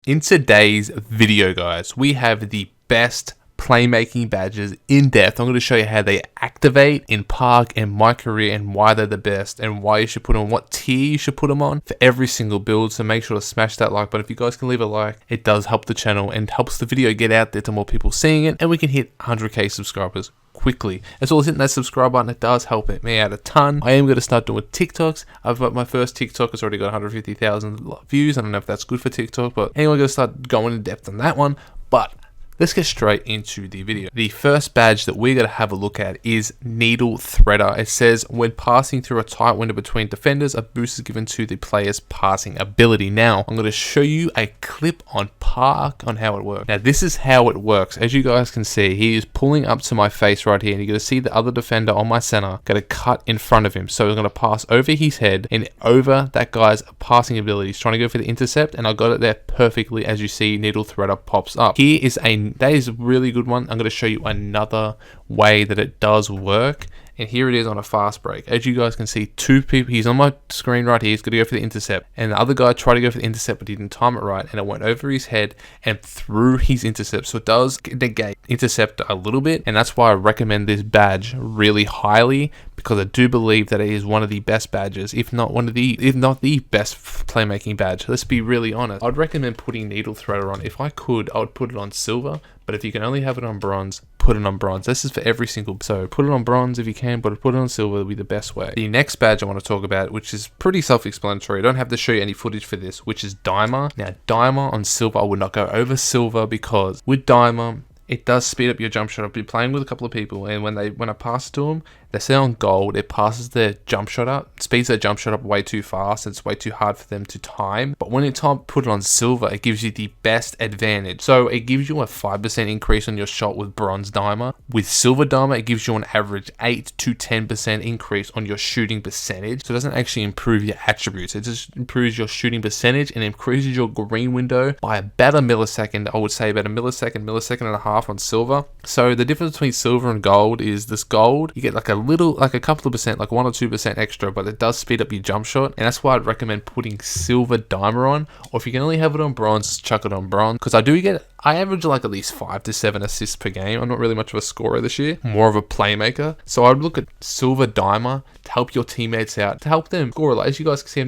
In today's video, guys, we have the best playmaking badges in depth. I'm going to show you how they activate in Park and my career and why they're the best and why you should put them on, what tier you should put them on for every single build. So make sure to smash that like button. If you guys can leave a like, it does help the channel and helps the video get out there to more people seeing it, and we can hit 100k subscribers quickly. As well as hitting that subscribe button, it does help me out a ton. I am going to start doing TikToks. I've got my first TikTok has already got 150,000 views. I don't know if that's good for TikTok, but anyway, I'm going to start going in depth on that one. But let's get straight into the video. The first badge that we're going to have a look at is Needle Threader. It says, when passing through a tight window between defenders, a boost is given to the player's passing ability. Now, I'm going to show you a clip on Park on how it works. Now, this is how it works. As you guys can see, he is pulling up to my face right here, and you're going to see the other defender on my center going to cut in front of him. So we're going to pass over his head and over that guy's passing ability. He's trying to go for the intercept, and I got it there perfectly. As you see, Needle Threader pops up. That is a really good one. I'm going to show you another way that it does work. And here it is on a fast break. As you guys can see, two people, he's on my screen right here, he's going to go for the intercept. And the other guy tried to go for the intercept, but he didn't time it right. And it went over his head and through his intercept. So it does negate intercept a little bit. And that's why I recommend this badge really highly, because I do believe that it is one of the best badges, if not the best playmaking badge. Let's be really honest. I'd recommend putting Needle Threader on. If I could, I would put it on silver. But if you can only have it on bronze, put it on bronze. This is for every single, so put it on bronze if you can, but put it on silver will be the best way. The next badge I want to talk about, which is pretty self-explanatory, I don't have to show you any footage for this, which is Dimer. Now, Dimer on silver, I would not go over silver, because with Dimer, it does speed up your jump shot. I've been playing with a couple of people, and when I pass it to them, they say on gold, it passes their jump shot up, speeds their jump shot up way too fast. It's way too hard for them to time. But when you put it on silver, it gives you the best advantage. So it gives you a 5% increase on your shot with bronze Dimer. With silver Dimer, it gives you an average 8 to 10% increase on your shooting percentage. So it doesn't actually improve your attributes. It just improves your shooting percentage and increases your green window by about a millisecond. I would say about a millisecond and a half on silver. So the difference between silver and gold is this gold, you get like a couple of percent, like 1 or 2% extra, but it does speed up your jump shot. And that's why I'd recommend putting silver Dimer on, or if you can only have it on bronze, chuck it on bronze, because I average like at least 5 to 7 assists per game. I'm not really much of a scorer this year, more of a playmaker. So I'd look at silver Dimer to help your teammates out, to help them score. As you guys can see,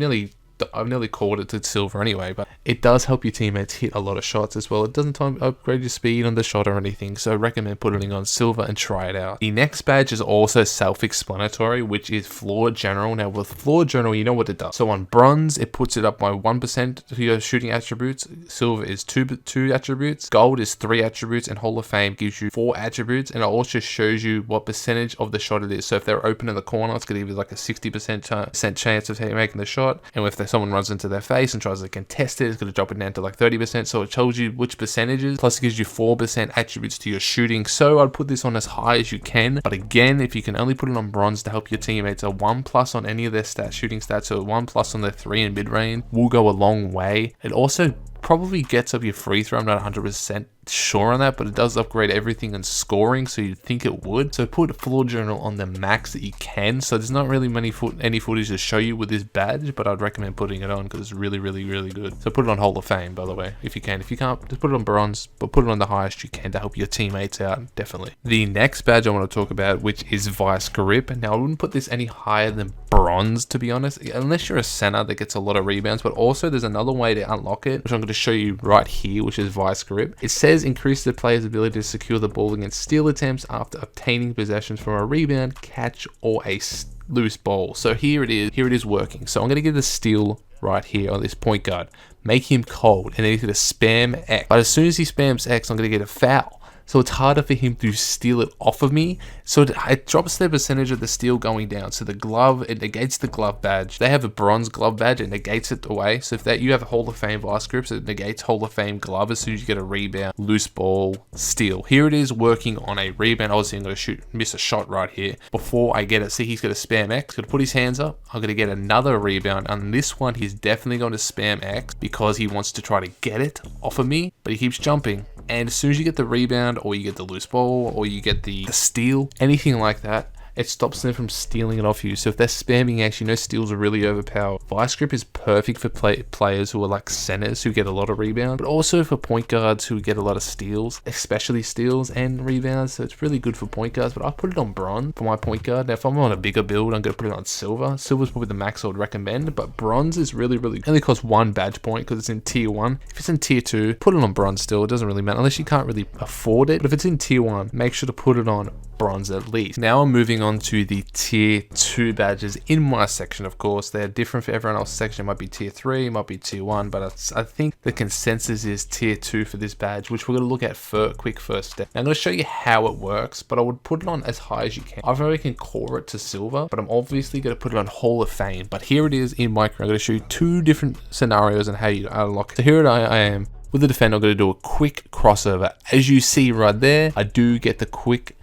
I've nearly called it to silver anyway, but it does help your teammates hit a lot of shots as well. It doesn't upgrade your speed on the shot or anything, so I recommend putting it on silver and try it out. The next badge is also self-explanatory, which is Floor General. Now with Floor General, you know what it does. So on bronze, it puts it up by 1% to your shooting attributes. Silver is 2 attributes. Gold is 3 attributes, and Hall of Fame gives you 4 attributes, and it also shows you what percentage of the shot it is. So if they're open in the corner, it's going to give you like a 60% chance of making the shot, and if someone runs into their face and tries to contest it, it's going to drop it down to like 30%. So it tells you which percentages, plus it gives you 4% attributes to your shooting. So I'd put this on as high as you can. But again, if you can only put it on bronze to help your teammates, a 1+ on any of their shooting stats, so a 1+ on their 3 and mid range will go a long way. It also probably gets up your free throw. I'm not 100% sure on that, but it does upgrade everything in scoring, so you'd think it would. So put Floor Journal on the max that you can. So there's not really any footage to show you with this badge, but I'd recommend putting it on because it's really, really, really good. So put it on Hall of Fame, by the way, if you can. If you can't, just put it on bronze, but put it on the highest you can to help your teammates out, definitely. The next badge I want to talk about, which is Vice Grip. Now I wouldn't put this any higher than bronze, to be honest, unless you're a center that gets a lot of rebounds. But also there's another way to unlock it, which I'm going to show you right here, which is Vice Grip. It says increase the player's ability to secure the ball against steal attempts after obtaining possessions from a rebound, catch, or a loose ball. So here it is working. So I'm going to get the steal right here on this point guard, make him cold, and then he's going to spam X. But as soon as he spams X, I'm going to get a foul. So it's harder for him to steal it off of me. So it drops the percentage of the steal going down. So the glove, it negates the glove badge. They have a bronze glove badge, it negates it away. So if you have a Hall of Fame Vice Grips, it negates Hall of Fame glove as soon as you get a rebound, loose ball, steal. Here it is working on a rebound. Obviously I'm going to miss a shot right here. Before I get it, see he's going to spam X, going to put his hands up. I'm going to get another rebound. And this one, he's definitely going to spam X because he wants to try to get it off of me, but he keeps jumping. And as soon as you get the rebound, or you get the loose ball, or you get the steal, anything like that, it stops them from stealing it off you. So if they're spamming X, you know steals are really overpowered. Vice grip is perfect for players who are like centers who get a lot of rebounds, but also for point guards who get a lot of steals, especially steals and rebounds. So it's really good for point guards, but I put it on bronze for my point guard. Now if I'm on a bigger build, I'm going to put it on silver. Silver's probably the max I would recommend, but bronze is really good. It only costs 1 badge point because it's in tier 1. If it's in tier 2, put it on bronze still. It doesn't really matter unless you can't really afford it. But if it's in tier 1, make sure to put it on bronze at least. Now I'm moving on to the tier 2 badges in my section. Of course, they're different for everyone else's section. It might be tier 3, might be tier 1, but I think the consensus is tier 2 for this badge, which we're going to look at for a quick first step. Now I'm going to show you how it works, but I would put it on as high as you can. I've already can core it to silver, but I'm obviously going to put it on Hall of Fame. But here it is in Micro. I'm going to show you 2 different scenarios and how you unlock it. So here I am with the defender. I'm going to do a quick crossover. As you see right there, I do get the quick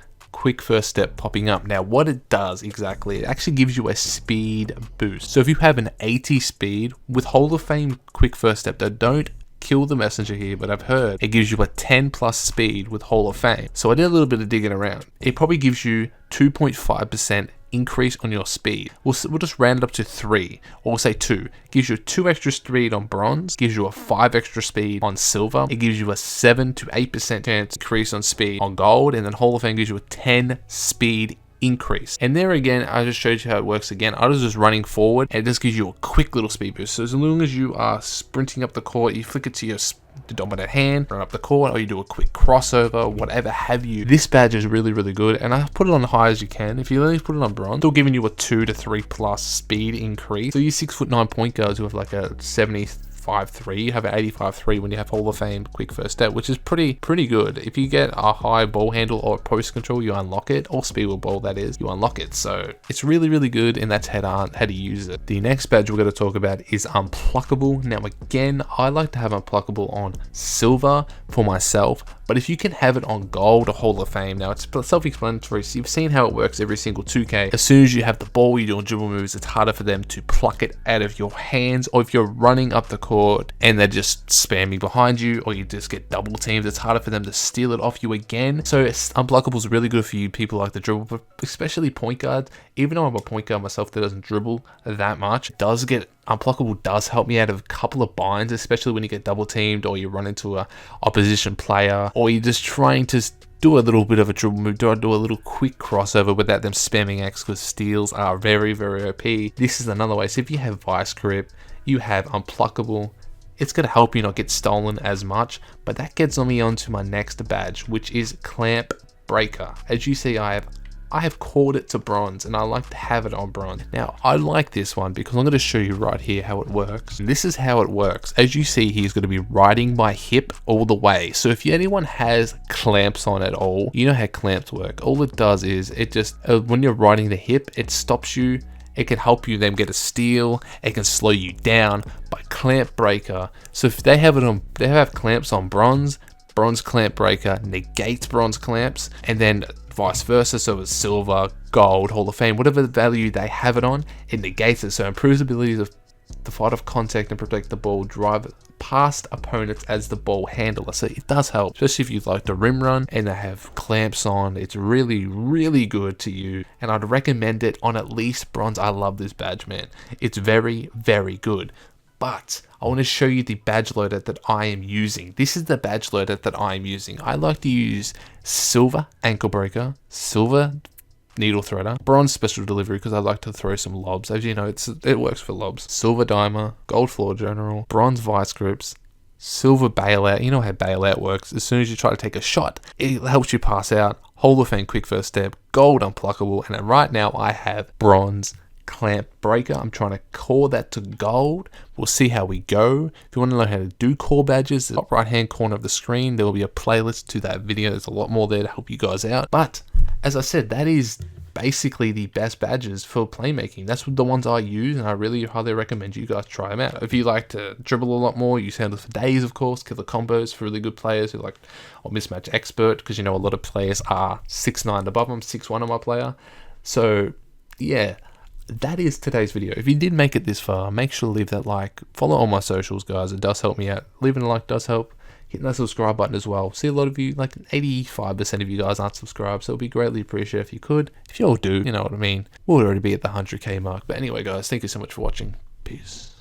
first step popping up. Now what it does exactly, it actually gives you a speed boost. So if you have an 80 speed with Hall of Fame quick first step, don't kill the messenger here, but I've heard it gives you a 10 plus speed with Hall of Fame. So I did a little bit of digging around. It probably gives you 2.5% increase on your speed. We'll just round it up to 3, or we'll say 2. Gives you 2 extra speed on bronze, gives you a 5 extra speed on silver, it gives you a 7 to 8% chance increase on speed on gold, and then Hall of Fame gives you a 10 speed increase. And there again, I just showed you how it works again. I was just running forward and it just gives you a quick little speed boost. So as long as you are sprinting up the court, you flick it to your the dominant hand, run up the court, or you do a quick crossover, whatever have you. This badge is really good, and I put it on high as you can. If you only put it on bronze, still giving you a 2 to 3 plus speed increase. So you 6'9" point guards who have like a 75-3, you have an 85-3 when you have Hall of Fame quick first step, which is pretty good. If you get a high ball handle or post control, you unlock it, or speed with ball, that is, you unlock it. So it's really good, and that's how to use it. The next badge we're going to talk about is Unpluckable. Now again, I like to have Unpluckable on silver for myself, but if you can have it on gold or Hall of Fame, now it's self-explanatory, so you've seen how it works every single 2K. As soon as you have the ball, you're doing dribble moves, it's harder for them to pluck it out of your hands, or if you're running up the court and they're just spamming behind you, or you just get double teamed, it's harder for them to steal it off you again. So Unblockable is really good for you people like the dribble, but especially point guards. Even though I'm a point guard myself that doesn't dribble that much, Unpluckable does help me out of a couple of binds, especially when you get double teamed, or you run into a opposition player, or you're just trying to do a little bit of a dribble move, do a little quick crossover without them spamming X, because steals are very OP. This is another way. So if you have Vice Grip, you have Unpluckable, it's going to help you not get stolen as much. But that gets me onto my next badge, which is Clamp Breaker. As you see, I have cored it to bronze, and I like to have it on bronze. Now, I like this one because I'm going to show you right here how it works. This is how it works. As you see, he's going to be riding my hip all the way. So if anyone has clamps on at all, you know how clamps work. All it does is, it just, when you're riding the hip, it stops you. It can help you then get a steal. It can slow you down by Clamp Breaker. So if they have clamps on bronze Clamp Breaker negates bronze clamps, and then vice versa. So it's silver, gold, Hall of Fame, whatever value they have it on, it negates it. So it improves abilities of the fight of contact and protect the ball, drive past opponents as the ball handler. So it does help, especially if you like to rim run and they have clamps on. It's really good to you, and I'd recommend it on at least bronze. I love this badge, man. It's very good. But I want to show you the badge loader that I am using. This is the badge loader that I am using. I like to use silver ankle breaker, silver needle threader, bronze special delivery because I like to throw some lobs. As you know, it works for lobs. Silver dimer, gold floor general, bronze vice grips, silver bailout. You know how bailout works. As soon as you try to take a shot, it helps you pass out. Hall of Fame quick first step, gold Unpluckable, and then right now I have bronze Clamp Breaker. I'm trying to core that to gold. We'll see how we go. If you want to know how to do core badges, the top right hand corner of the screen, there will be a playlist to that video. There's a lot more there to help you guys out. But as I said, that is basically the best badges for playmaking. That's the ones I use, and I really highly recommend you guys try them out. If you like to dribble a lot more, use handles for days, of course, killer combos for really good players who like, or mismatch expert, because you know a lot of players are 6'9" above them, 6'1" on my player. So yeah, that is today's video. If you did make it this far, make sure to leave that like, follow all my socials, guys. It does help me out. Leaving a like does help. hitting that subscribe button as well. See, a lot of you, like 85% of you guys aren't subscribed, so it'd be greatly appreciated if you could. If you all do, you know what I mean. We'll already be at the 100k mark. But anyway, guys, thank you so much for watching. Peace.